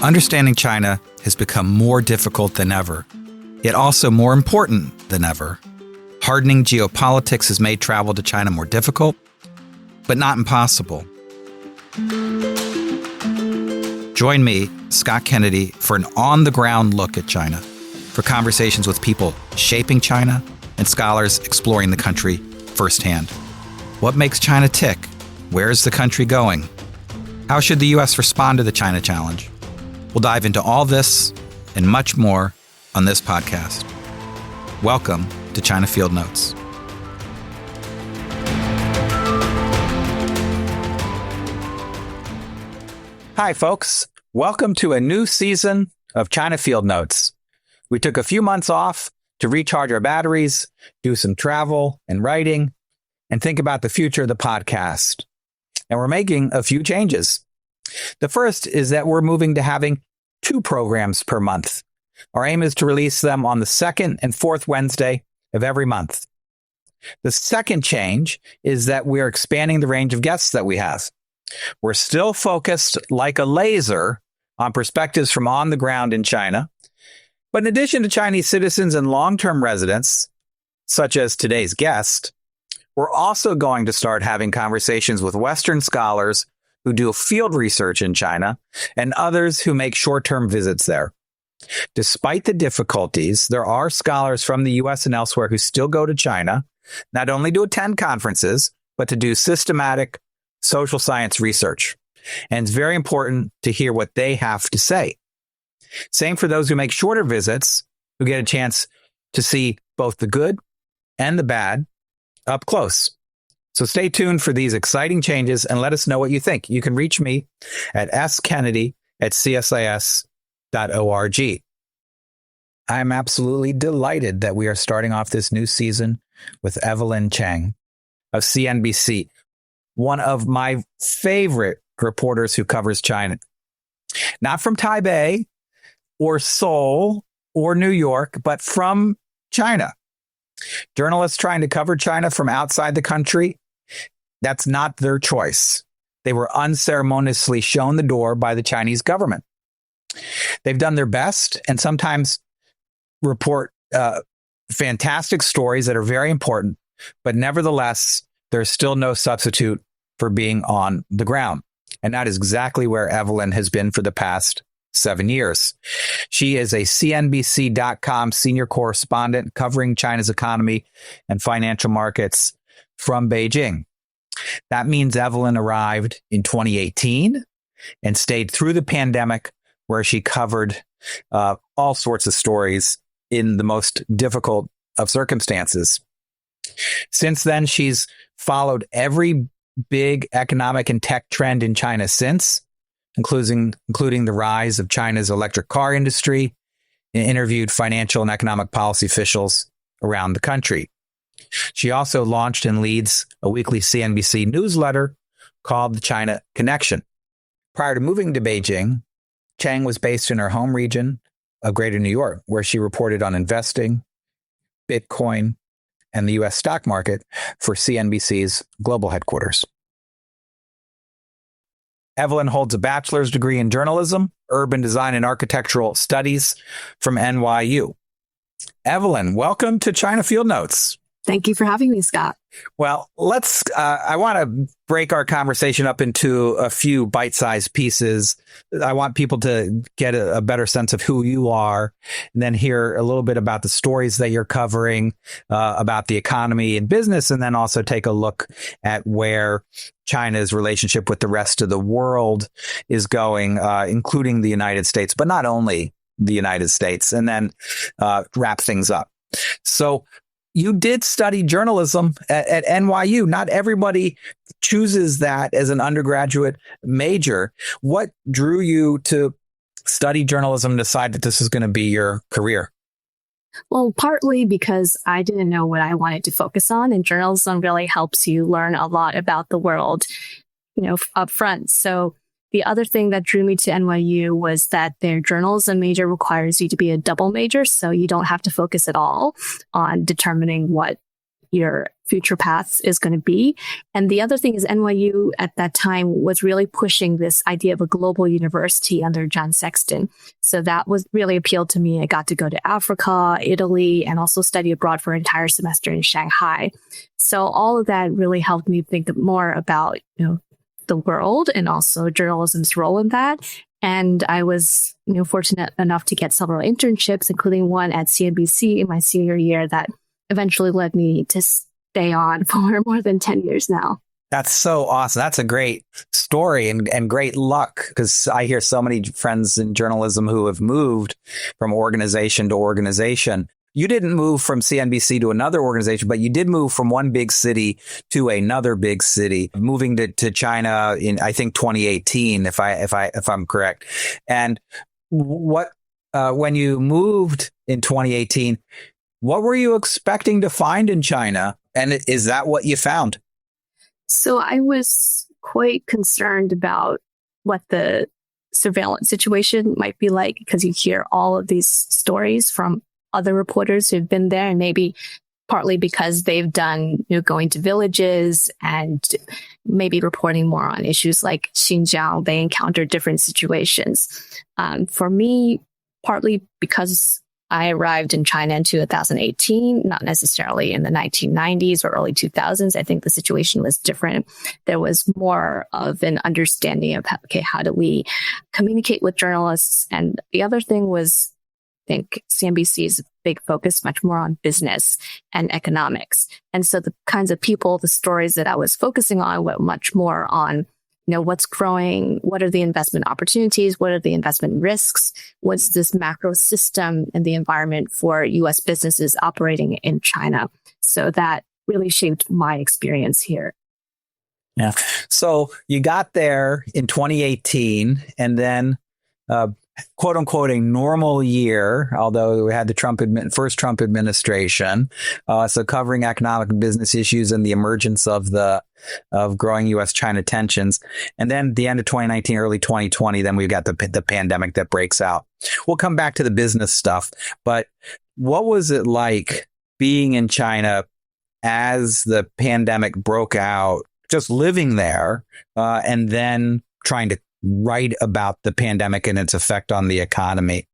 Understanding China has become more difficult than ever, yet also more important than ever. Hardening geopolitics has made travel to China more difficult, but not impossible. Join me, Scott Kennedy, for an on-the-ground look at China, for conversations with people shaping China and scholars exploring the country firsthand. What makes China tick? Where is the country going? How should the U.S. respond to the China challenge? We'll dive into all this and much more on this podcast. Welcome to China Field Notes. Hi, folks. Welcome to a new season of China Field Notes. We took a few months off to recharge our batteries, do some travel and writing, and think about the future of the podcast. And we're making a few changes. The first is that we're moving to having 2 programs per month. Our aim is to release them on the second and fourth Wednesday of every month. The second change is that we're expanding the range of guests that we have. We're still focused like a laser on perspectives from on the ground in China. But in addition to Chinese citizens and long-term residents, such as today's guest, we're also going to start having conversations with Western scholars who do field research in China and others who make short-term visits there. Despite the difficulties, there are scholars from the U.S. and elsewhere who still go to China, not only to attend conferences, but to do systematic social science research. And it's very important to hear what they have to say. Same for those who make shorter visits, who get a chance to see both the good and the bad up close. So stay tuned for these exciting changes and let us know what you think. You can reach me at skennedy@csis.org. I'm absolutely delighted that we are starting off this new season with Evelyn Cheng of CNBC, one of my favorite reporters who covers China. Not from Taipei or Seoul or New York, but from China. Journalists trying to cover China from outside the country, that's not their choice. They were unceremoniously shown the door by the Chinese government. They've done their best and sometimes report fantastic stories that are very important, but nevertheless, there's still no substitute for being on the ground. And that is exactly where Evelyn has been for the past 7 years. She is a CNBC.com senior correspondent covering China's economy and financial markets from Beijing. That means Evelyn arrived in 2018 and stayed through the pandemic, where she covered all sorts of stories in the most difficult of circumstances. Since then, she's followed every big economic and tech trend in China since, including the rise of China's electric car industry, and interviewed financial and economic policy officials around the country. She also launched and leads a weekly CNBC newsletter called The China Connection. Prior to moving to Beijing, Chang was based in her home region of Greater New York, where she reported on investing, Bitcoin, and the U.S. stock market for CNBC's global headquarters. Evelyn holds a bachelor's degree in journalism, urban design, and architectural studies from NYU. Evelyn, welcome to China Field Notes. Thank you for having me, Scott. Well, I want to break our conversation up into a few bite-sized pieces. I want people to get a better sense of who you are, and then hear a little bit about the stories that you're covering, about the economy and business, and then also take a look at where China's relationship with the rest of the world is going, including the United States, but not only the United States, and then wrap things up. So, you did study journalism at NYU. Not everybody chooses that as an undergraduate major. What drew you to study journalism and decide that this is going to be your career? Well, partly because I didn't know what I wanted to focus on, and journalism really helps you learn a lot about the world, up front. So the other thing that drew me to NYU was that their journalism major requires you to be a double major, so you don't have to focus at all on determining what your future paths is going to be. And the other thing is NYU at that time was really pushing this idea of a global university under John Sexton. So that was really appealed to me. I got to go to Africa, Italy, and also study abroad for an entire semester in Shanghai. So all of that really helped me think more about, the world and also journalism's role in that. And I was, fortunate enough to get several internships, including one at CNBC in my senior year that eventually led me to stay on for more than 10 years now. That's so awesome. That's a great story and great luck, because I hear so many friends in journalism who have moved from organization to organization. You didn't move from CNBC to another organization, but you did move from one big city to another big city, moving to China in, I think, 2018, if I'm correct. And when you moved in 2018, what were you expecting to find in China? And is that what you found? So I was quite concerned about what the surveillance situation might be like, because you hear all of these stories from other reporters who've been there, and maybe partly because they've done, going to villages and maybe reporting more on issues like Xinjiang, they encounter different situations. For me, partly because I arrived in China in 2018, not necessarily in the 1990s or early 2000s. I think the situation was different. There was more of an understanding of, how do we communicate with journalists? And the other thing was, I think CNBC's big focus much more on business and economics. And so the kinds of people, the stories that I was focusing on were much more on, what's growing, what are the investment opportunities, what are the investment risks, what's this macro system and the environment for U.S. businesses operating in China. So that really shaped my experience here. Yeah. So you got there in 2018, and then quote unquote a normal year, although we had the first Trump administration, so covering economic and business issues and the emergence of growing U.S. China tensions. And then the end of 2019, early 2020, then we've got the pandemic that breaks out. We'll come back to the business stuff, but what was it like being in China as the pandemic broke out, just living there, and then trying to write about the pandemic and its effect on the economy?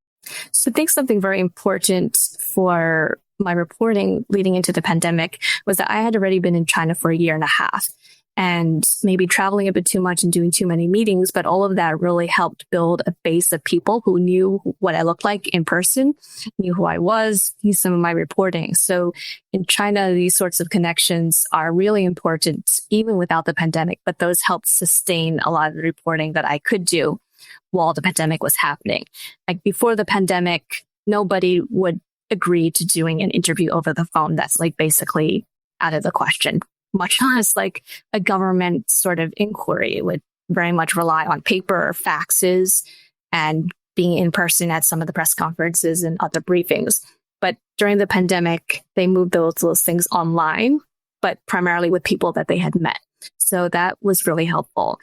So I think something very important for my reporting leading into the pandemic was that I had already been in China for a year and a half, and maybe traveling a bit too much and doing too many meetings. But all of that really helped build a base of people who knew what I looked like in person, knew who I was, knew some of my reporting. So in China, these sorts of connections are really important, even without the pandemic. But those helped sustain a lot of the reporting that I could do while the pandemic was happening. Like before the pandemic, nobody would agree to doing an interview over the phone. That's like basically out of the question. Much less like a government sort of inquiry. It would very much rely on paper, faxes, and being in person at some of the press conferences and other briefings. But during the pandemic, they moved those things online, but primarily with people that they had met. So that was really helpful.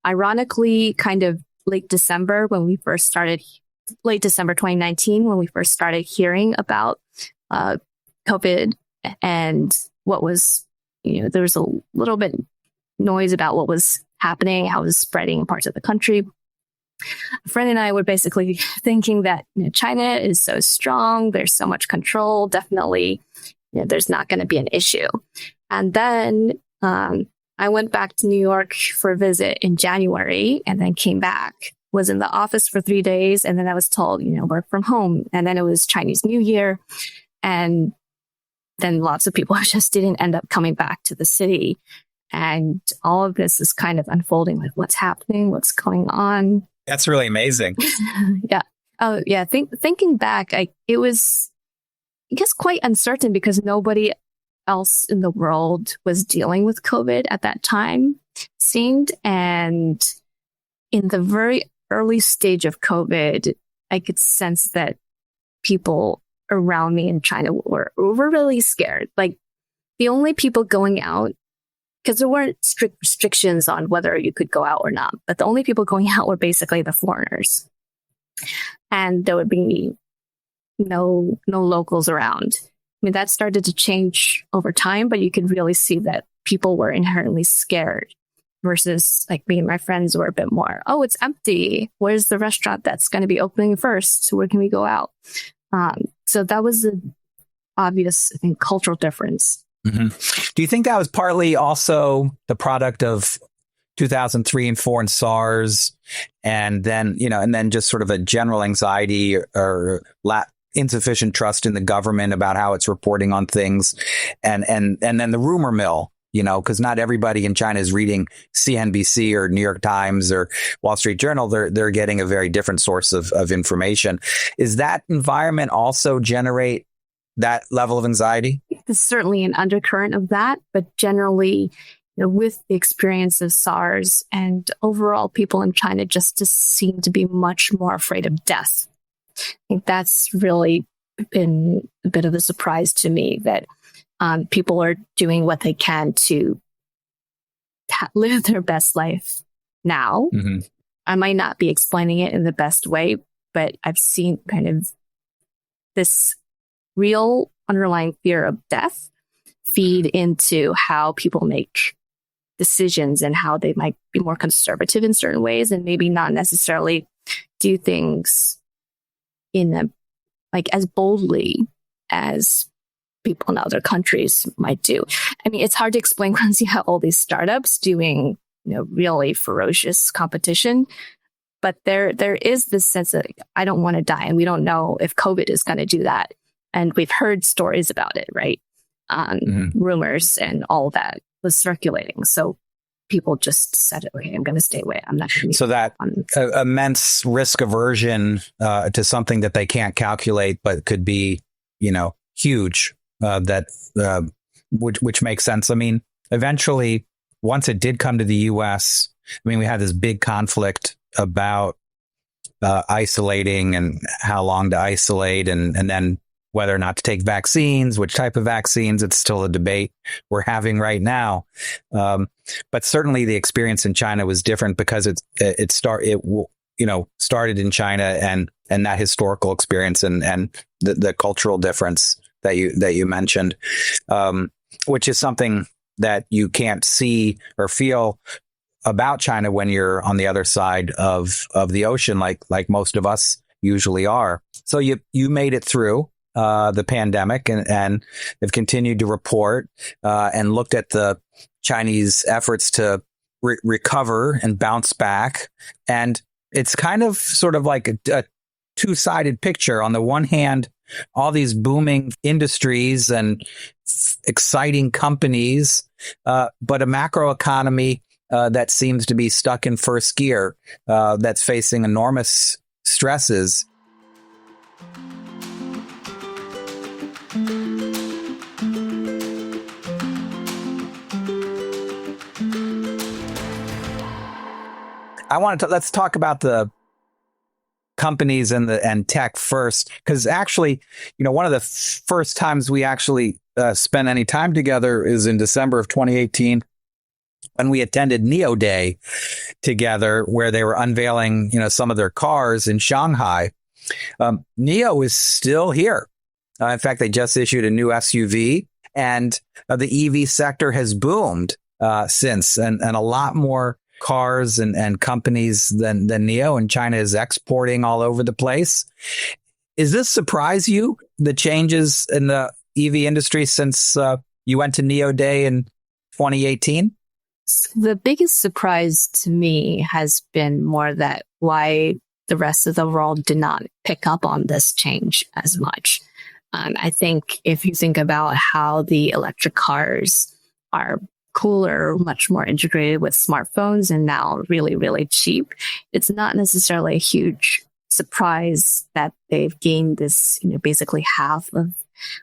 Ironically, kind of late December 2019, when we first started hearing about COVID and what was, there was a little bit noise about what was happening, how it was spreading in parts of the country. A friend and I were basically thinking that China is so strong, there's so much control, definitely there's not going to be an issue. And then I went back to New York for a visit in January, and then came back, was in the office for 3 days, and then I was told, work from home. And then it was Chinese New Year, and then lots of people just didn't end up coming back to the city. And all of this is kind of unfolding, like what's happening, what's going on. That's really amazing. Yeah. Oh, yeah. Thinking back, it was, I guess, quite uncertain because nobody else in the world was dealing with COVID at that time, seemed. And in the very early stage of COVID, I could sense that people around me in China were really scared. Like the only people going out, because there weren't strict restrictions on whether you could go out or not, but the only people going out were basically the foreigners. And there would be no locals around. mean, that started to change over time, but you could really see that people were inherently scared versus like me and my friends were a bit more, oh, it's empty. Where's the restaurant that's going to be opening first? Where can we go out? So that was an obvious, I think, cultural difference. Mm-hmm. Do you think that was partly also the product of 2003 and 4 and SARS, and then just sort of a general anxiety or insufficient trust in the government about how it's reporting on things, and then the rumor mill, because not everybody in China is reading CNBC or New York Times or Wall Street Journal. They're getting a very different source of information. Is that environment also generate that level of anxiety? There's certainly an undercurrent of that, but generally, with the experience of SARS and overall people in China just seem to be much more afraid of death. I think that's really been a bit of a surprise to me that people are doing what they can to live their best life now. Mm-hmm. I might not be explaining it in the best way, but I've seen kind of this real underlying fear of death feed into how people make decisions and how they might be more conservative in certain ways and maybe not necessarily do things as boldly as people in other countries might do. I mean, it's hard to explain once you have all these startups doing, really ferocious competition. But there is this sense that I don't want to die, and we don't know if COVID is going to do that. And we've heard stories about it, right? Rumors and all that was circulating. So people just said, okay, I'm going to stay away. I'm not going to. So that immense risk aversion to something that they can't calculate, but could be, huge. Which makes sense. I mean, eventually, once it did come to the U.S., we had this big conflict about isolating and how long to isolate, and then whether or not to take vaccines, which type of vaccines. It's still a debate we're having right now. But certainly the experience in China was different because it started in China and that historical experience and the cultural difference that you mentioned, which is something that you can't see or feel about China when you're on the other side of the ocean, like most of us usually are. So you made it through the pandemic and have continued to report and looked at the Chinese efforts to recover and bounce back. And it's kind of sort of like a two-sided picture. On the one hand, all these booming industries and exciting companies, but a macroeconomy that seems to be stuck in first gear, that's facing enormous stresses. Let's talk about the companies and tech first, because actually, one of the first times we actually spent any time together is in December of 2018 when we attended NIO Day together, where they were unveiling, some of their cars in Shanghai. NIO is still here. In fact, they just issued a new SUV, and the EV sector has boomed since, and a lot more cars and companies than NIO, and China is exporting all over the place. Does this surprise you, the changes in the EV industry since you went to NIO Day in 2018? The biggest surprise to me has been more that why the rest of the world did not pick up on this change as much. I think if you think about how the electric cars are cooler, much more integrated with smartphones, and now really, really cheap, it's not necessarily a huge surprise that they've gained this, basically half of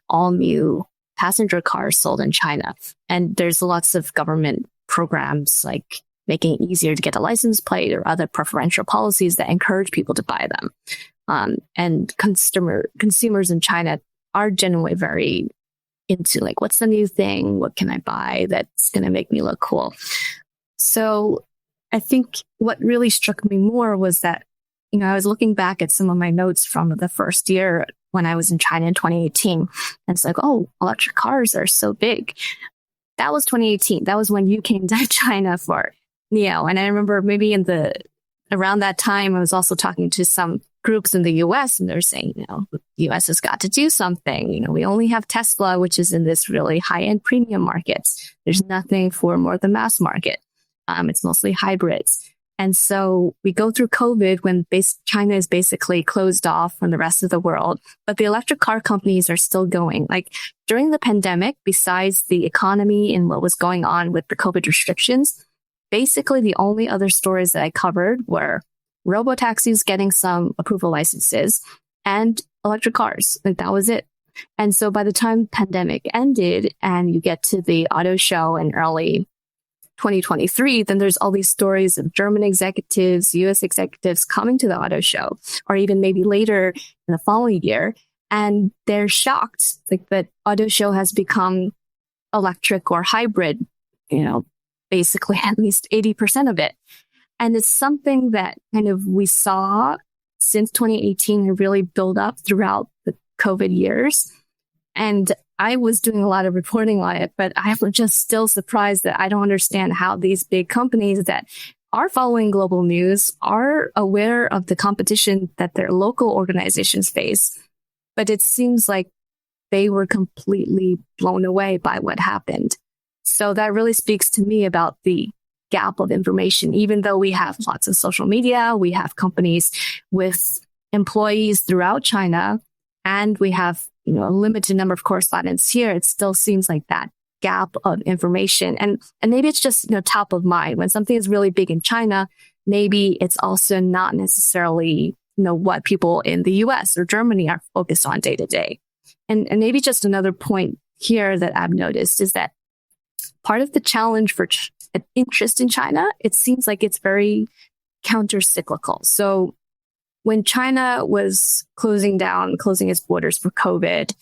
all new passenger cars sold in China. And there's lots of government programs like making it easier to get a license plate or other preferential policies that encourage people to buy them. And consumers in China are generally very into what's the new thing? What can I buy that's going to make me look cool? So I think what really struck me more was that, I was looking back at some of my notes from the first year when I was in China in 2018. And it's like, oh, electric cars are so big. That was 2018. That was when you came to China for NEO. And I remember maybe around that time, I was also talking to some groups in the US, and they're saying, the US has got to do something. We only have Tesla, which is in this really high-end premium markets. There's nothing for more the mass market. It's mostly hybrids. And so we go through COVID when China is basically closed off from the rest of the world, but the electric car companies are still going. Like during the pandemic, besides the economy and what was going on with the COVID restrictions, basically the only other stories that I covered were robo-taxis getting some approval licenses and electric cars. Like that was it. And so by the time pandemic ended and you get to the auto show in early 2023, then there's all these stories of German executives, US executives coming to the auto show, or even maybe later in the following year. And they're shocked like that auto show has become electric or hybrid, basically at least 80% of it. And it's something that kind of we saw since 2018 and really build up throughout the COVID years. And I was doing a lot of reporting on it, but I was just still surprised that I don't understand how these big companies that are following global news are aware of the competition that their local organizations face. But it seems like they were completely blown away by what happened. So that really speaks to me about the gap of information. Even though we have lots of social media, we have companies with employees throughout China, and we have a limited number of correspondents here, it still seems like that gap of information. And maybe it's just top of mind. When something is really big in China, maybe it's also not necessarily what people in the US or Germany are focused on day to day. And maybe just another point here that I've noticed is that part of the challenge for interest in China, it seems like it's very counter-cyclical. So when China was closing its borders for COVID,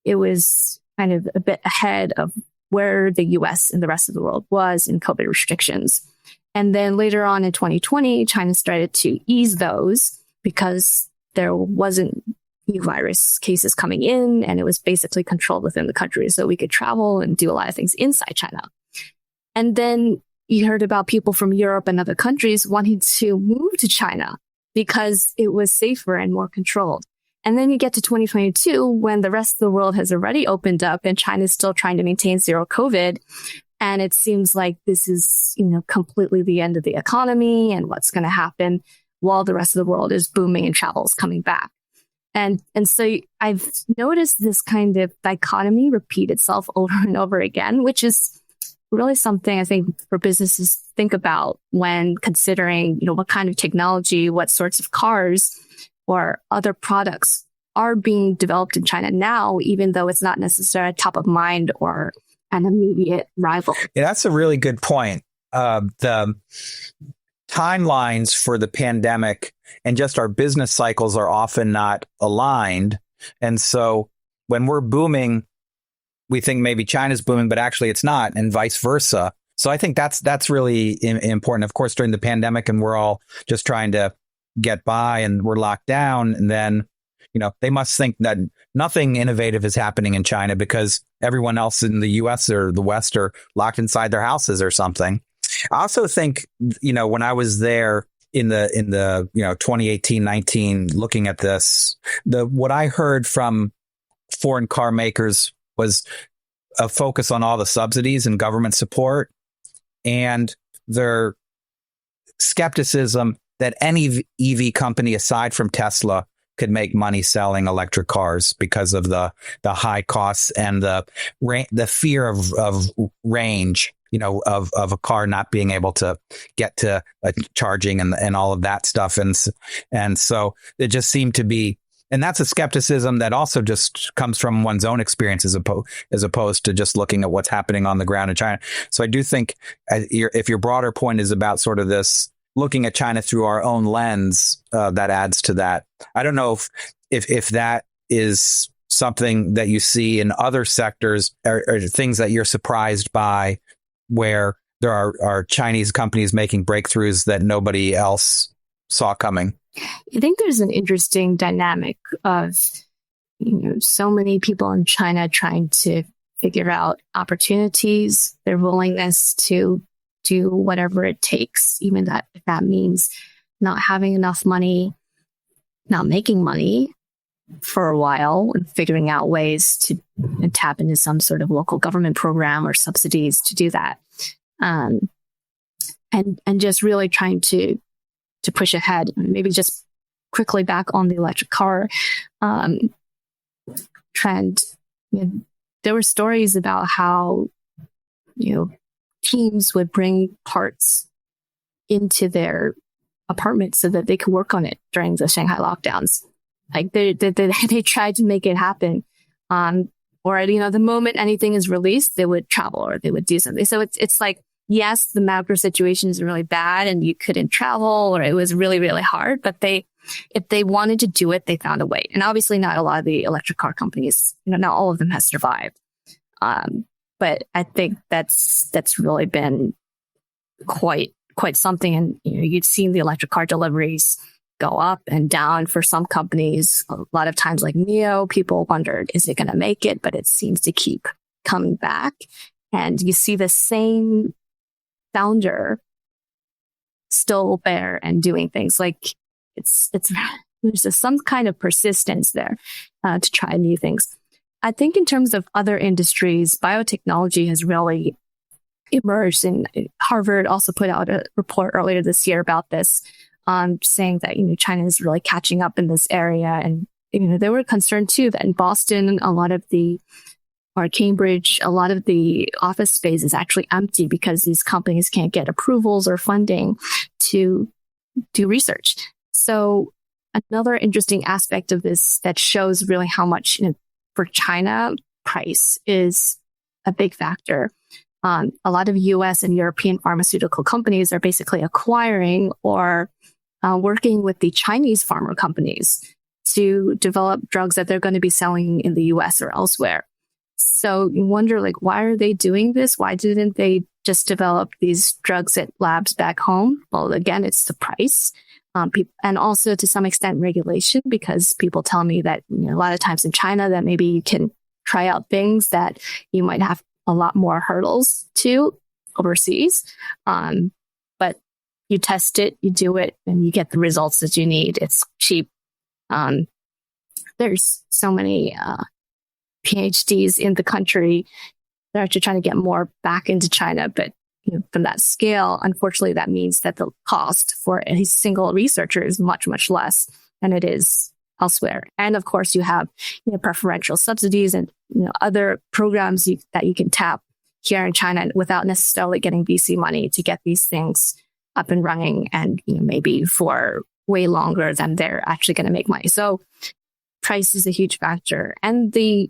it was kind of a bit ahead of where the US and the rest of the world was in COVID restrictions. And then later on in 2020, China started to ease those because there wasn't new virus cases coming in, and it was basically controlled within the country. So we could travel and do a lot of things inside China. And then you heard about people from Europe and other countries wanting to move to China because it was safer and more controlled. And then you get to 2022 when the rest of the world has already opened up and China is still trying to maintain zero COVID. And it seems like this is, completely the end of the economy and what's going to happen while the rest of the world is booming and travel is coming back. And so I've noticed this kind of dichotomy repeat itself over and over again, which is really something I think for businesses to think about when considering, what kind of technology, what sorts of cars or other products are being developed in China now, even though it's not necessarily top of mind or an immediate rival. Yeah, that's a really good point. The timelines for the pandemic and just our business cycles are often not aligned. And so when we're booming, we think maybe China's booming, but actually it's not, and vice versa. So I think that's really important. Of course, during the pandemic, and we're all just trying to get by and we're locked down, and then they must think that nothing innovative is happening in China because everyone else in the US or the West are locked inside their houses or something. I also think, when I was there in the 2018-19, looking at this, what I heard from foreign car makers was a focus on all the subsidies and government support and their skepticism that any EV company aside from Tesla could make money selling electric cars because of the high costs and the fear of range, of a car not being able to get to charging and all of that stuff. And so it just seemed to be, and that's a skepticism that also just comes from one's own experience as opposed to just looking at what's happening on the ground in China. So I do think if your broader point is about sort of this looking at China through our own lens, that adds to that. I don't know if that is something that you see in other sectors or things that you're surprised by, where there are Chinese companies making breakthroughs that nobody else saw coming. I think there's an interesting dynamic of so many people in China trying to figure out opportunities, their willingness to do whatever it takes, even if that means not having enough money, not making money for a while, and figuring out ways to tap into some sort of local government program or subsidies to do that. And just really trying to push ahead. Maybe just quickly back on the electric car trend. There were stories about how teams would bring parts into their apartments so that they could work on it during the Shanghai lockdowns. Like they tried to make it happen. Or the moment anything is released, they would travel or they would do something. So it's like, yes, the macro situation is really bad and you couldn't travel or it was really, really hard, but if they wanted to do it, they found a way. And obviously not a lot of the electric car companies, not all of them has survived. But I think that's really been quite something. And you've seen the electric car deliveries go up and down for some companies. A lot of times, like NIO, people wondered, is it going to make it? But it seems to keep coming back. And you see the same founder still there and doing things. Like there's some kind of persistence there to try new things. I think in terms of other industries, biotechnology has really emerged. And Harvard also put out a report earlier this year about this, saying that China is really catching up in this area. And they were concerned too that in Boston, Cambridge, a lot of the office space is actually empty because these companies can't get approvals or funding to do research. So another interesting aspect of this that shows really how much for China, price is a big factor. A lot of U.S. and European pharmaceutical companies are basically acquiring or working with the Chinese pharma companies to develop drugs that they're going to be selling in the U.S. or elsewhere. So you wonder, why are they doing this? Why didn't they just develop these drugs at labs back home? Well, again, it's the price. And also to some extent regulation, because people tell me that a lot of times in China that maybe you can try out things that you might have a lot more hurdles to overseas. But you test it, you do it, and you get the results that you need. It's cheap. There's so many PhDs in the country. They're actually trying to get more back into China, but from that scale, unfortunately, that means that the cost for a single researcher is much, much less than it is elsewhere. And of course, you have preferential subsidies and other programs that you can tap here in China without necessarily getting VC money to get these things up and running, and maybe for way longer than they're actually going to make money. So price is a huge factor. And the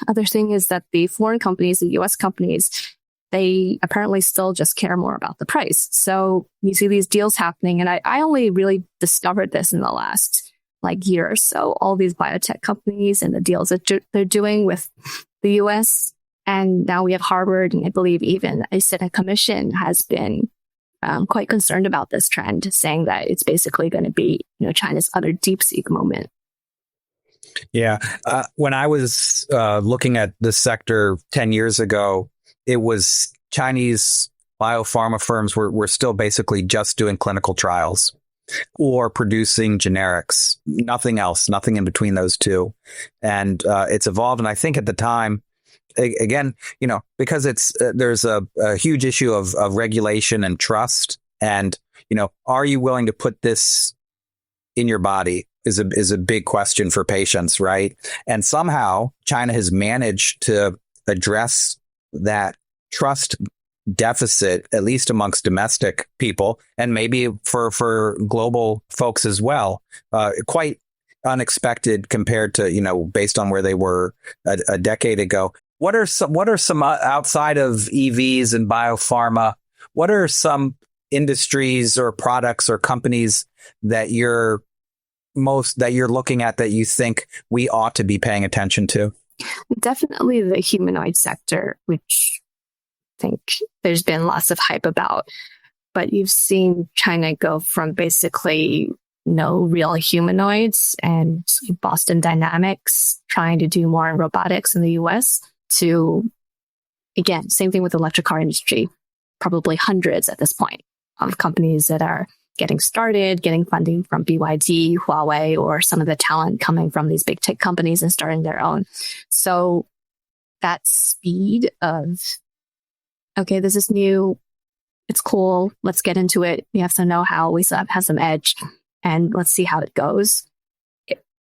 other thing is that the foreign companies, the U.S. companies, they apparently still just care more about the price. So you see these deals happening. And I only really discovered this in the last year or so, all these biotech companies and the deals that they're doing with the U.S. And now we have Harvard, and I believe even a Senate commission has been quite concerned about this trend, saying that it's basically going to be China's other DeepSeek moment. Yeah. When I was looking at this sector 10 years ago, it was Chinese biopharma firms were still basically just doing clinical trials or producing generics, nothing else, nothing in between those two. And it's evolved. And I think at the time, again, because there's a huge issue of regulation and trust. And, are you willing to put this in your body is a big question for patients, right? And somehow China has managed to address that trust deficit, at least amongst domestic people, and maybe for global folks as well. Quite unexpected compared to, based on where they were a decade ago. What are some outside of EVs and biopharma? What are some industries or products or companies that you're looking at that you think we ought to be paying attention to? Definitely the humanoid sector, which I think there's been lots of hype about. But you've seen China go from basically no real humanoids, and Boston Dynamics trying to do more in robotics in the US, to, again, same thing with the electric car industry, probably hundreds at this point of companies that are getting started, getting funding from BYD, Huawei, or some of the talent coming from these big tech companies and starting their own. So that speed of, okay, this is new, it's cool, let's get into it. We have some know-how, we have some edge, and let's see how it goes.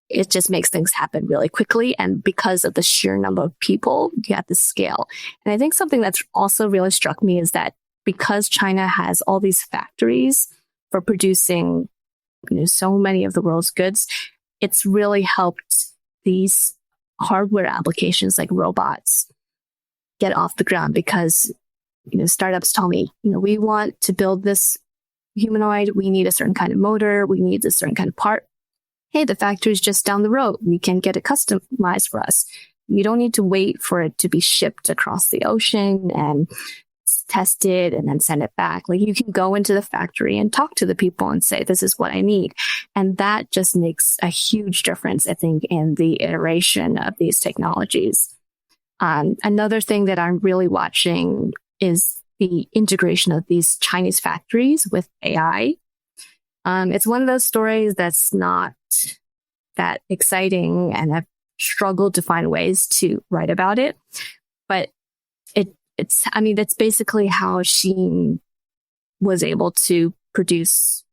It just makes things happen really quickly. And because of the sheer number of people, you have to scale. And I think something that's also really struck me is that because China has all these factories for producing, so many of the world's goods, it's really helped these hardware applications like robots get off the ground, because startups tell me, we want to build this humanoid, we need a certain kind of motor, we need a certain kind of part. Hey, the factory's just down the road, we can get it customized for us. You don't need to wait for it to be shipped across the ocean and tested and then send it back. Like, you can go into the factory and talk to the people and say, this is what I need. And that just makes a huge difference, I think, in the iteration of these technologies. Another thing that I'm really watching is the integration of these Chinese factories with AI. It's one of those stories that's not that exciting, and I've struggled to find ways to write about it. But that's basically how Shein was able to produce,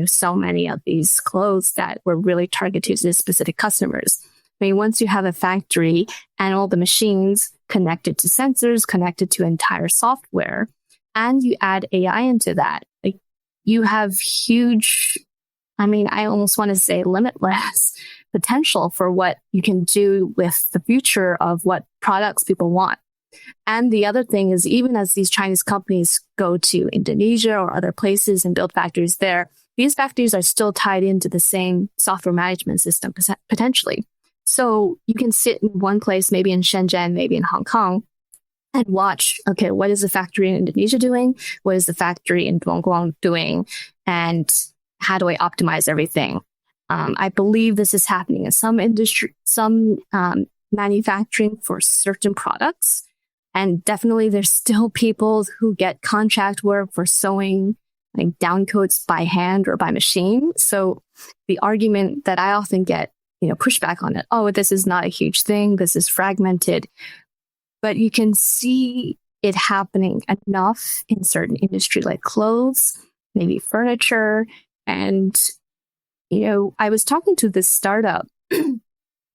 so many of these clothes that were really targeted to specific customers. I mean, once you have a factory and all the machines connected to sensors, connected to entire software, and you add AI into that, like, you have huge, I almost want to say limitless potential for what you can do with the future of what products people want. And the other thing is, even as these Chinese companies go to Indonesia or other places and build factories there, these factories are still tied into the same software management system potentially. So you can sit in one place, maybe in Shenzhen, maybe in Hong Kong, and watch, okay, what is the factory in Indonesia doing? What is the factory in Dongguan doing? And how do I optimize everything? I believe this is happening in some industry, some manufacturing for certain products. And definitely there's still people who get contract work for sewing like down coats by hand or by machine. So the argument that I often get, pushback on it, oh, this is not a huge thing, this is fragmented. But you can see it happening enough in certain industry like clothes, maybe furniture. And, I was talking to this startup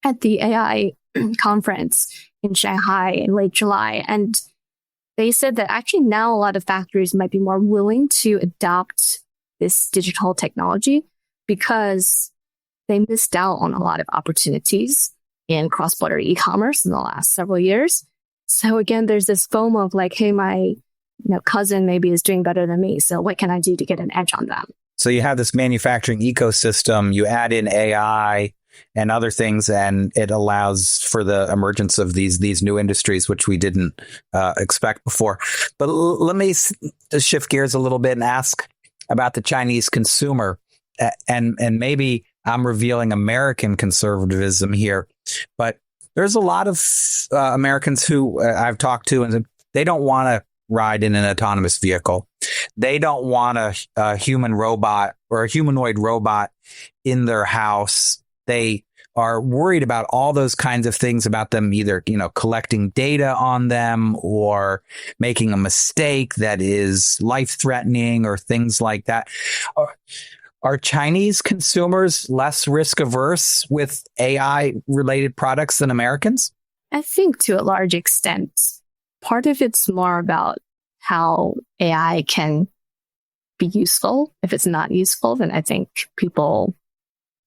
at the AI conference in Shanghai in late July. And they said that actually now a lot of factories might be more willing to adopt this digital technology because they missed out on a lot of opportunities in cross-border e-commerce in the last several years. So again, there's this FOMO of like, hey, my cousin maybe is doing better than me. So what can I do to get an edge on them? So you have this manufacturing ecosystem, you add in AI and other things, and it allows for the emergence of these new industries, which we didn't expect before. But let me shift gears a little bit and ask about the Chinese consumer. And maybe I'm revealing American conservatism here, but there's a lot of Americans who I've talked to, and they don't want to ride in an autonomous vehicle. They don't want a human robot or a humanoid robot in their house. They are worried about all those kinds of things about them, either, collecting data on them or making a mistake that is life-threatening or things like that. Are Chinese consumers less risk averse with AI-related products than Americans? I think to a large extent, part of it's more about how AI can be useful. If it's not useful, then I think people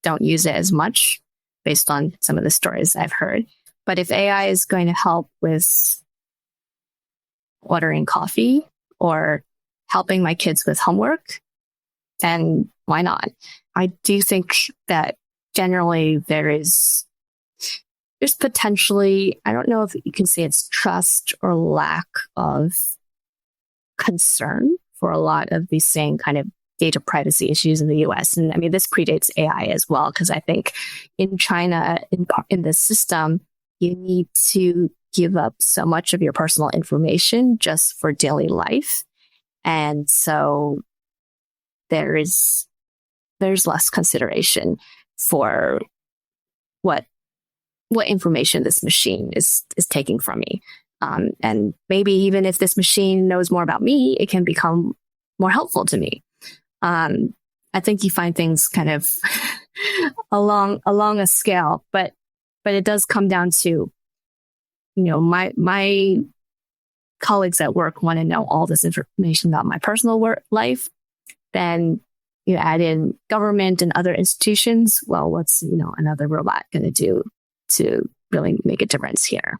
don't use it as much based on some of the stories I've heard. But if AI is going to help with ordering coffee or helping my kids with homework, then why not? I do think that generally there's potentially, I don't know if you can say it's trust or lack of concern for a lot of these same kind of data privacy issues in the US. And I mean, this predates AI as well, because I think in China, in the system, you need to give up so much of your personal information just for daily life. And so there's less consideration for what information this machine is taking from me. And maybe even if this machine knows more about me, it can become more helpful to me. I think you find things kind of along a scale, but it does come down to, my colleagues at work want to know all this information about my personal life. Then you add in government and other institutions. Well, what's, another robot going to do to really make a difference here?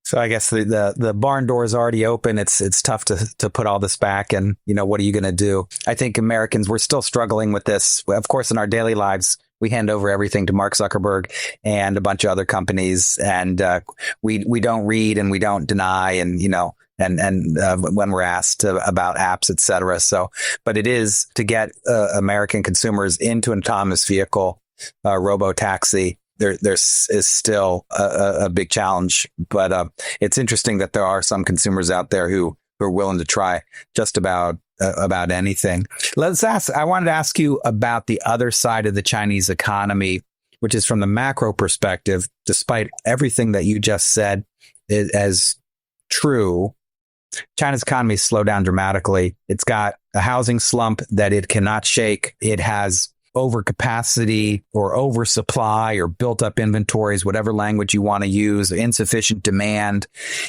So I guess the barn door is already open. It's tough to put all this back. And, what are you going to do? I think Americans, we're still struggling with this. Of course, in our daily lives, we hand over everything to Mark Zuckerberg and a bunch of other companies. And we don't read and we don't deny. And, when we're asked about apps, et cetera. So, but it is to get American consumers into an autonomous vehicle, robo-taxi. There is still a big challenge, but it's interesting that there are some consumers out there who are willing to try just about anything. I wanted to ask you about the other side of the Chinese economy, which is from the macro perspective. Despite everything that you just said as true, China's economy slowed down dramatically. It's got a housing slump that it cannot shake. It has overcapacity or oversupply or built up inventories, whatever language you want to use, insufficient demand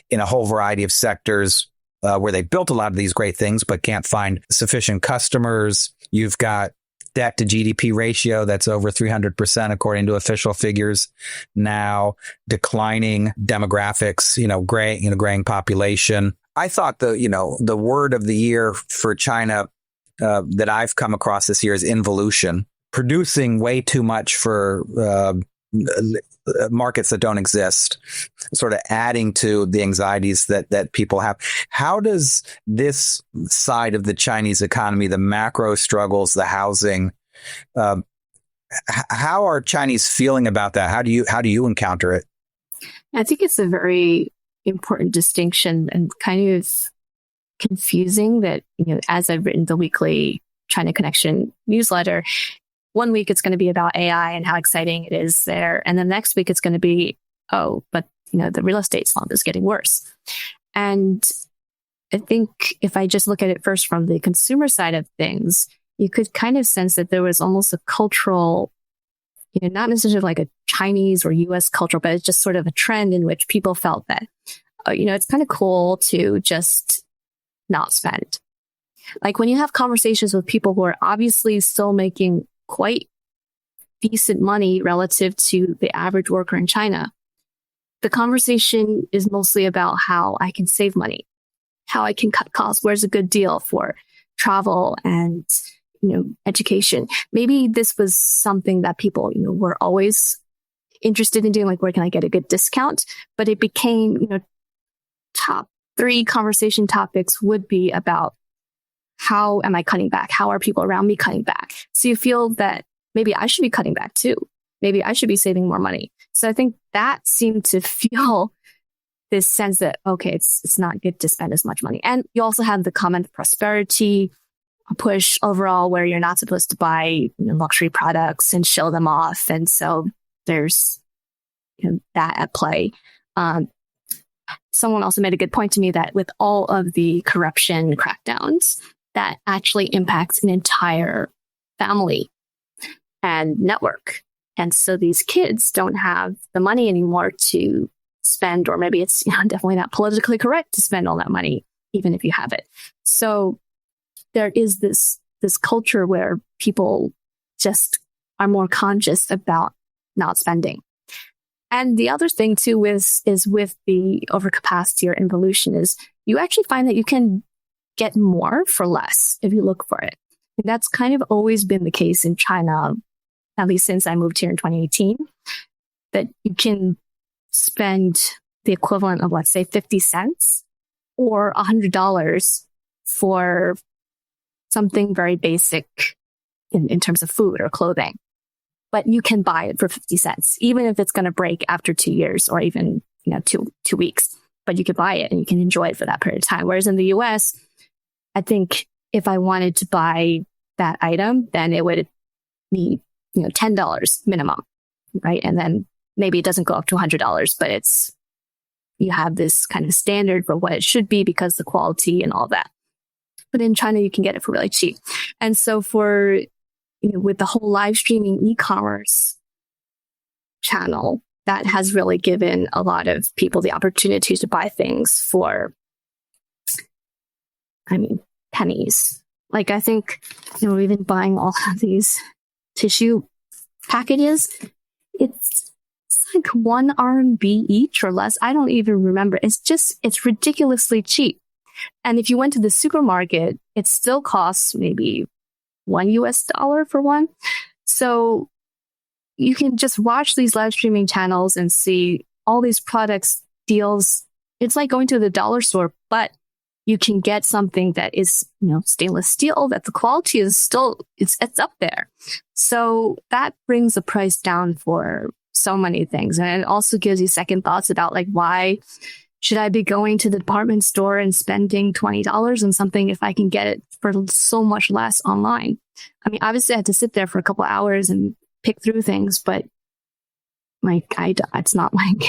in a whole variety of sectors where they built a lot of these great things, but can't find sufficient customers. You've got debt to GDP ratio that's over 300%, according to official figures now, declining demographics, graying population. I thought the word of the year for China that I've come across this year is involution, producing way too much for markets that don't exist, sort of adding to the anxieties that people have. How does this side of the Chinese economy, the macro struggles, the housing, how are Chinese feeling about that? How do you encounter it? I think it's a very important distinction and kind of confusing that, as I've written the weekly China Connection newsletter, one week it's going to be about AI and how exciting it is there. And the next week it's going to be, but the real estate slump is getting worse. And I think if I just look at it first from the consumer side of things, you could kind of sense that there was almost a cultural, not necessarily like a Chinese or US culture, but it's just sort of a trend in which people felt that, it's kind of cool to just not spend. Like when you have conversations with people who are obviously still making quite decent money relative to the average worker in China, the conversation is mostly about how I can save money, how I can cut costs, where's a good deal for travel and, education. Maybe this was something that people, were always interested in doing, like where can I get a good discount? But it became, top 3 conversation topics would be about how am I cutting back? How are people around me cutting back? So you feel that maybe I should be cutting back too. Maybe I should be saving more money. So I think that seemed to fuel this sense that, okay, it's not good to spend as much money. And you also have the comment prosperity push overall where you're not supposed to buy luxury products and show them off. And so there's that at play. Someone also made a good point to me that with all of the corruption crackdowns, that actually impacts an entire family and network. And so these kids don't have the money anymore to spend, or maybe it's definitely not politically correct to spend all that money, even if you have it. So there is this culture where people just are more conscious about not spending. And the other thing too is with the overcapacity or involution is you actually find that you can get more for less if you look for it. And that's kind of always been the case in China, at least since I moved here in 2018, that you can spend the equivalent of, let's say, 50 cents or $100 for something very basic in terms of food or clothing, but you can buy it for 50 cents, even if it's going to break after 2 years or even, 2 weeks, but you could buy it and you can enjoy it for that period of time. Whereas in the US, I think if I wanted to buy that item, then it would need, $10 minimum, right? And then maybe it doesn't go up to $100, but you have this kind of standard for what it should be because the quality and all that. But in China, you can get it for really cheap. And so with the whole live streaming e-commerce channel, that has really given a lot of people the opportunity to buy things for, pennies. Like I think, even buying all of these tissue packages, it's like 1 RMB each or less. I don't even remember. It's ridiculously cheap. And if you went to the supermarket, it still costs maybe $1 for one. So you can just watch these live streaming channels and see all these products, deals. It's like going to the dollar store, but you can get something that is, stainless steel, that the quality is still, it's up there. So that brings the price down for so many things. And it also gives you second thoughts about like, why should I be going to the department store and spending $20 on something if I can get it for so much less online? Obviously I had to sit there for a couple hours and pick through things, but it's not like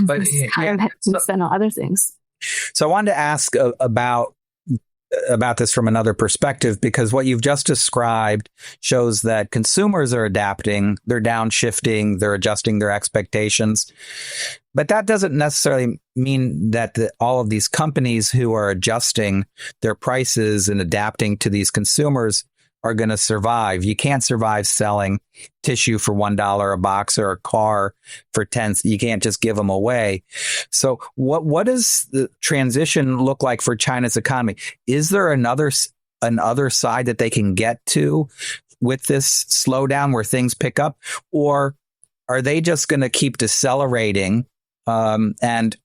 but time I can spend on other things. So I wanted to ask about this from another perspective, because what you've just described shows that consumers are adapting, they're downshifting, they're adjusting their expectations. But that doesn't necessarily mean that all of these companies who are adjusting their prices and adapting to these consumers are going to survive. You can't survive selling tissue for $1 a box or a car for 10. You can't just give them away. So what does the transition look like for China's economy? Is there another side that they can get to with this slowdown where things pick up? Or are they just going to keep decelerating and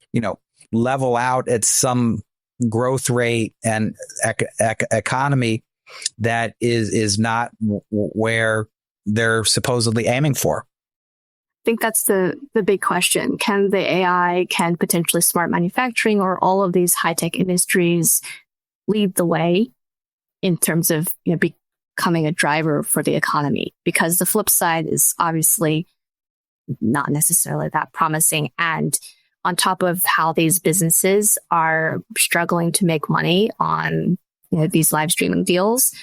level out at some growth rate and economy that is not where they're supposedly aiming for? I think that's the big question. Can the AI, can potentially smart manufacturing or all of these high-tech industries lead the way in terms of becoming a driver for the economy? Because the flip side is obviously not necessarily that promising. And on top of how these businesses are struggling to make money on these live streaming deals,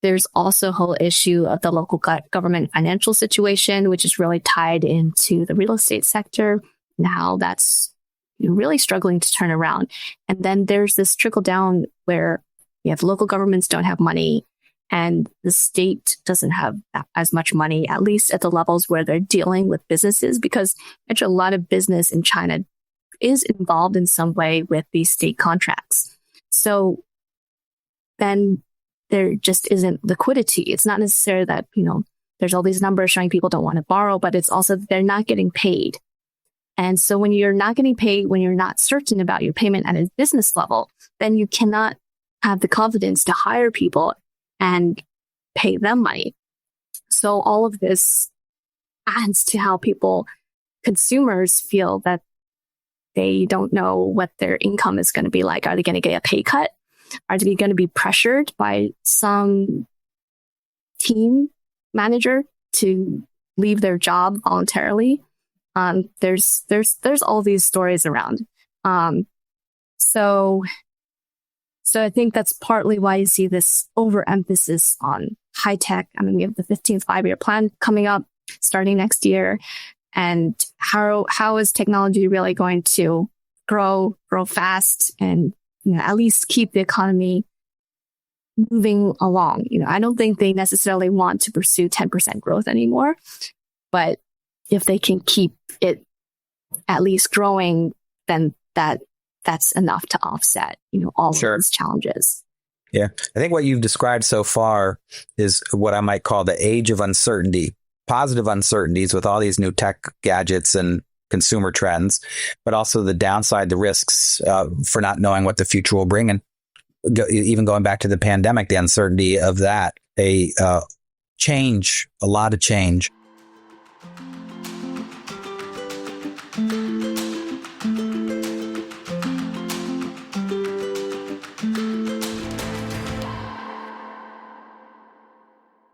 there's also a whole issue of the local government financial situation, which is really tied into the real estate sector and how that's really struggling to turn around. And then there's this trickle down where you have local governments don't have money and the state doesn't have as much money, at least at the levels where they're dealing with businesses, because actually a lot of business in China is involved in some way with these state contracts. So then there just isn't liquidity. It's not necessarily that, there's all these numbers showing people don't want to borrow, but it's also that they're not getting paid. And so when you're not getting paid, when you're not certain about your payment at a business level, then you cannot have the confidence to hire people and pay them money. So all of this adds to how consumers feel that they don't know what their income is going to be like. Are they going to get a pay cut? Are they going to be pressured by some team manager to leave their job voluntarily? There's all these stories around. So I think that's partly why you see this overemphasis on high tech. We have the 15th five-year plan coming up starting next year. And how is technology really going to grow fast and at least keep the economy moving along? I don't think they necessarily want to pursue 10% growth anymore, but if they can keep it at least growing, then that's enough to offset, all of these challenges. Yeah. I think what you've described so far is what I might call the age of uncertainty, positive uncertainties with all these new tech gadgets and consumer trends, but also the downside, the risks for not knowing what the future will bring. And even going back to the pandemic, the uncertainty of that, a lot of change.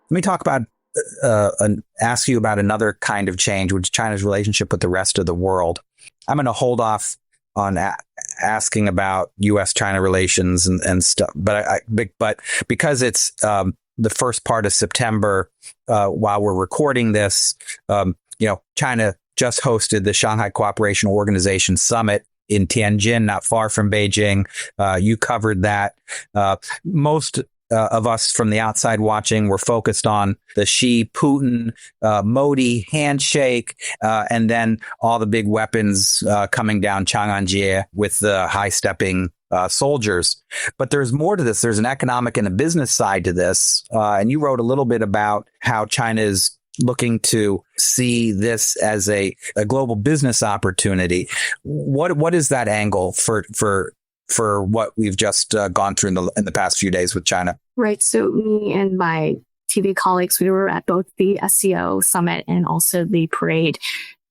Let me talk about, ask you about another kind of change, which is China's relationship with the rest of the world. I'm going to hold off on asking about U.S. China relations and stuff, but because it's the first part of September, while we're recording this, China just hosted the Shanghai Cooperation Organization Summit in Tianjin, not far from Beijing. You covered that. Most of us from the outside watching were focused on the Xi-Putin, Modi handshake, and then all the big weapons coming down Chang'an with the high-stepping soldiers. But there's more to this. There's an economic and a business side to this. And you wrote a little bit about how China is looking to see this as a global business opportunity. What is that angle for what we've just gone through in the past few days with China? Right. So me and my TV colleagues, we were at both the SCO summit and also the parade.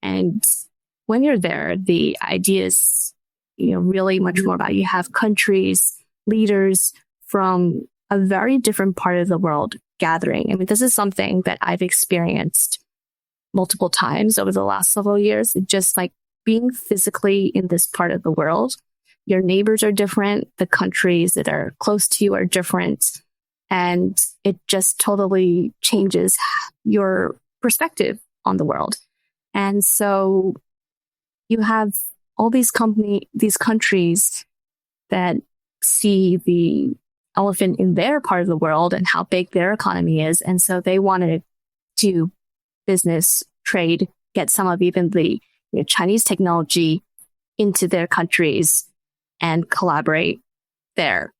And when you're there, the idea is, really much more about you have countries, leaders from a very different part of the world gathering. I mean, this is something that I've experienced multiple times over the last several years. Just like being physically in this part of the world. Your neighbors are different. The countries that are close to you are different. And it just totally changes your perspective on the world. And so you have all these countries that see the elephant in their part of the world and how big their economy is. And so they want to do business, trade, get some of even the Chinese technology into their countries and collaborate there.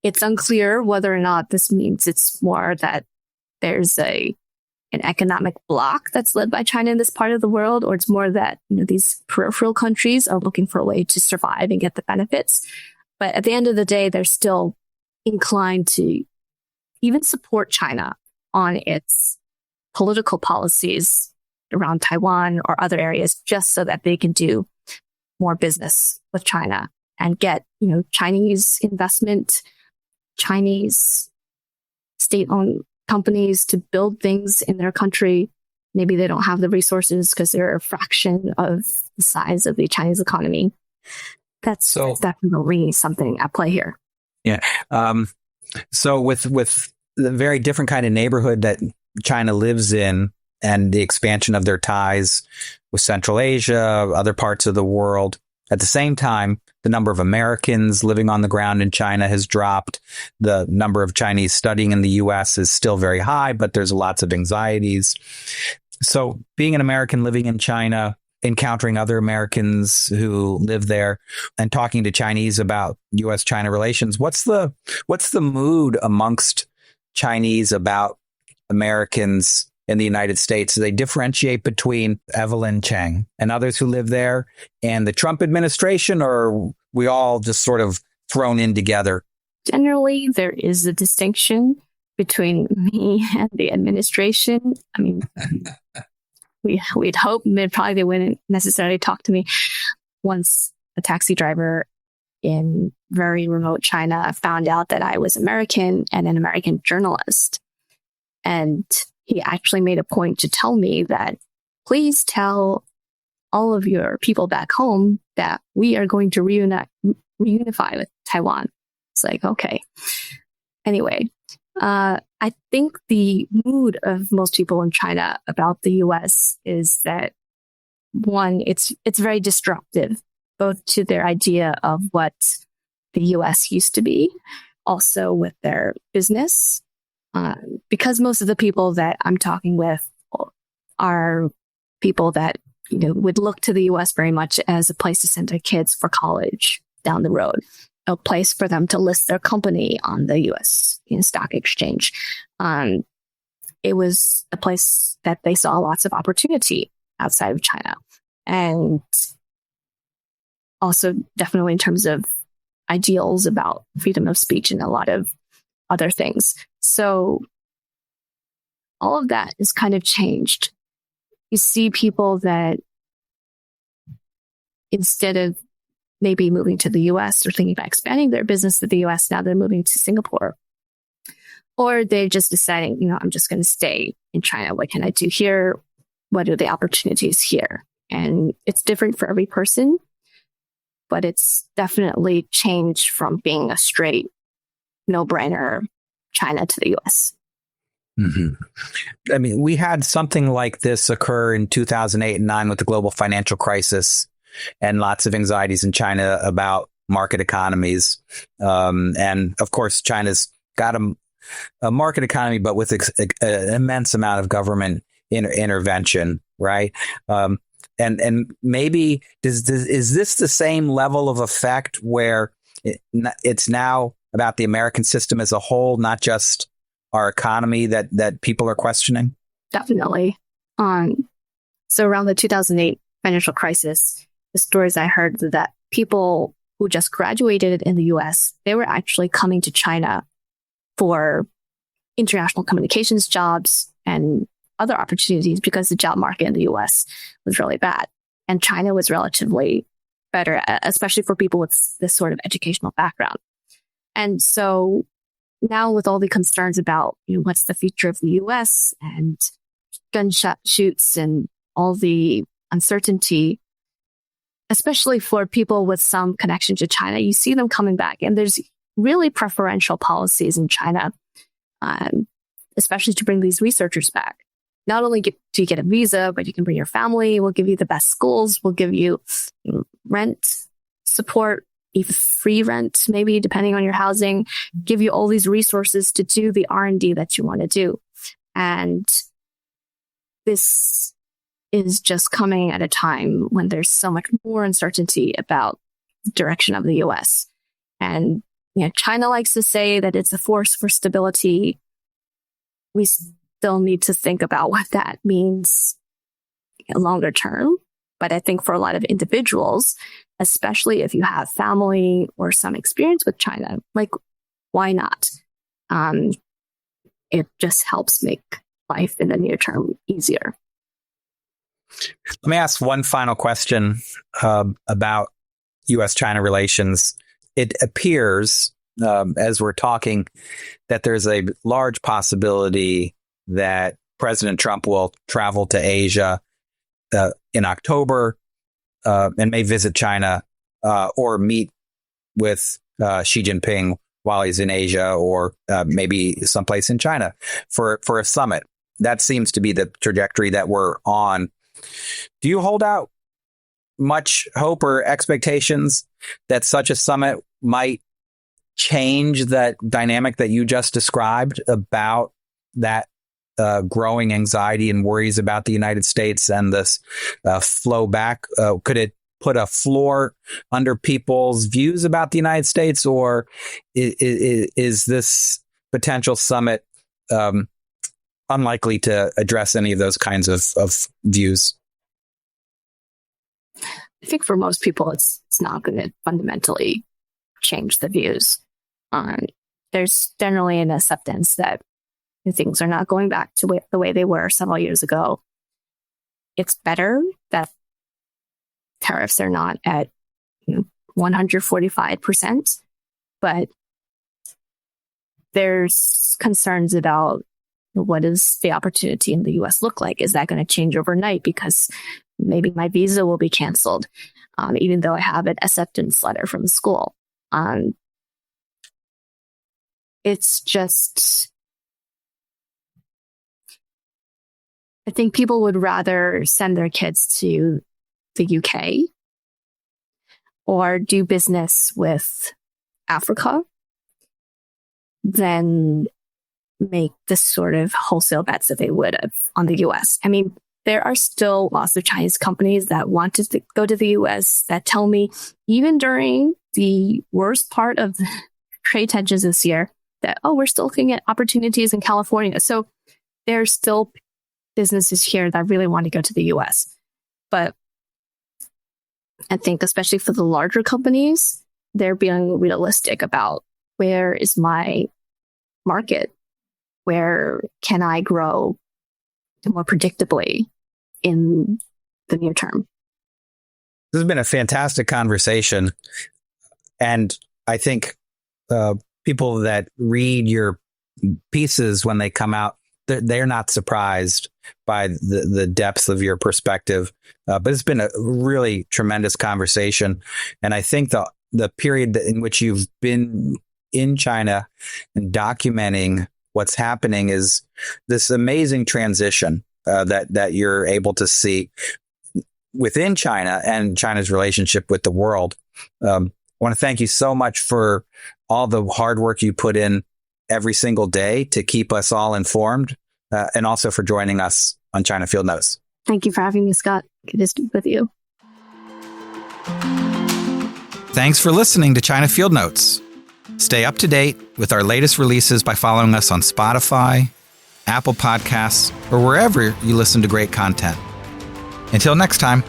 It's unclear whether or not this means it's more that there's an economic bloc that's led by China in this part of the world, or it's more that these peripheral countries are looking for a way to survive and get the benefits. But at the end of the day, they're still inclined to even support China on its political policies around Taiwan or other areas, just so that they can do more business with China and get, Chinese investment, Chinese state-owned companies to build things in their country. Maybe they don't have the resources because they're a fraction of the size of the Chinese economy. That's definitely something at play here. Yeah. So with the very different kind of neighborhood that China lives in and the expansion of their ties with Central Asia, other parts of the world, at the same time, the number of Americans living on the ground in China has dropped. The number of Chinese studying in the U.S. is still very high, but there's lots of anxieties. So being an American living in China, encountering other Americans who live there and talking to Chinese about U.S. China relations, what's the mood amongst Chinese about Americans in the United States? Do they differentiate between Evelyn Cheng and others who live there and the Trump administration, or are we all just sort of thrown in together? Generally, there is a distinction between me and the administration. I mean, we'd hope they wouldn't necessarily talk to me. Once a taxi driver in very remote China found out that I was American and an American journalist. And he actually made a point to tell me that, please tell all of your people back home that we are going to reunify with Taiwan. It's like, okay. Anyway, I think the mood of most people in China about the U.S. is that, one, it's very disruptive, both to their idea of what the U.S. used to be, also with their business. Because most of the people that I'm talking with are people that would look to the U.S. very much as a place to send their kids for college down the road, a place for them to list their company on the U.S. stock exchange. It was a place that they saw lots of opportunity outside of China, and also definitely in terms of ideals about freedom of speech and a lot of other things. So all of that is kind of changed. You see people that instead of maybe moving to the US or thinking about expanding their business to the US, now they're moving to Singapore. Or they're just deciding, I'm just going to stay in China. What can I do here? What are the opportunities here? And it's different for every person, but it's definitely changed from being a straight no-brainer China to the US. Mm-hmm. I mean, we had something like this occur in 2008 and 9 with the global financial crisis and lots of anxieties in China about market economies. And of course, China's got a market economy, but with an immense amount of government intervention, right? And maybe is this the same level of effect where it's now about the American system as a whole, not just our economy that people are questioning? Definitely. So around the 2008 financial crisis, the stories I heard that people who just graduated in the US, they were actually coming to China for international communications jobs and other opportunities because the job market in the US was really bad. And China was relatively better, especially for people with this sort of educational background. And so now with all the concerns about what's the future of the US and gunshot shoots and all the uncertainty, especially for people with some connection to China, you see them coming back. And there's really preferential policies in China, especially to bring these researchers back. Not only do you get a visa, but you can bring your family. We'll give you the best schools. We'll give you rent support, even free rent, maybe depending on your housing. Give you all these resources to do the R&D that you want to do. And this is just coming at a time when there's so much more uncertainty about the direction of the US. And China likes to say that it's a force for stability. We still need to think about what that means longer term. But I think for a lot of individuals, especially if you have family or some experience with China, why not? It just helps make life in the near term easier. Let me ask one final question about U.S. China relations. It appears, as we're talking, that there's a large possibility that President Trump will travel to Asia in October and may visit China or meet with Xi Jinping while he's in Asia or maybe someplace in China for a summit. That seems to be the trajectory that we're on. Do you hold out much hope or expectations that such a summit might change that dynamic that you just described about that growing anxiety and worries about the United States and this flow back? Could it put a floor under people's views about the United States, or is this potential summit unlikely to address any of those kinds of views? I think for most people, it's not going to fundamentally change the views. There's generally an acceptance that things are not going back to the way they were several years ago. It's better that tariffs are not at 145%, but there's concerns about what does the opportunity in the U.S. look like? Is that going to change overnight because maybe my visa will be canceled, even though I have an acceptance letter from the school? It's just, I think people would rather send their kids to the UK or do business with Africa than make this sort of wholesale bets that they would have on the US. I mean, there are still lots of Chinese companies that want to go to the US that tell me, even during the worst part of the trade tensions this year, that, we're still looking at opportunities in California. So there's still businesses here that really want to go to the US. But I think especially for the larger companies, they're being realistic about where is my market? Where can I grow more predictably in the near term? This has been a fantastic conversation. And I think people that read your pieces when they come out, they're not surprised by the depth of your perspective. But it's been a really tremendous conversation. And I think the period in which you've been in China and documenting what's happening is this amazing transition that you're able to see within China and China's relationship with the world. I want to thank you so much for all the hard work you put in every single day to keep us all informed, and also for joining us on China Field Notes. Thank you for having me, Scott. Good to speak with you. Thanks for listening to China Field Notes. Stay up to date with our latest releases by following us on Spotify, Apple Podcasts, or wherever you listen to great content. Until next time.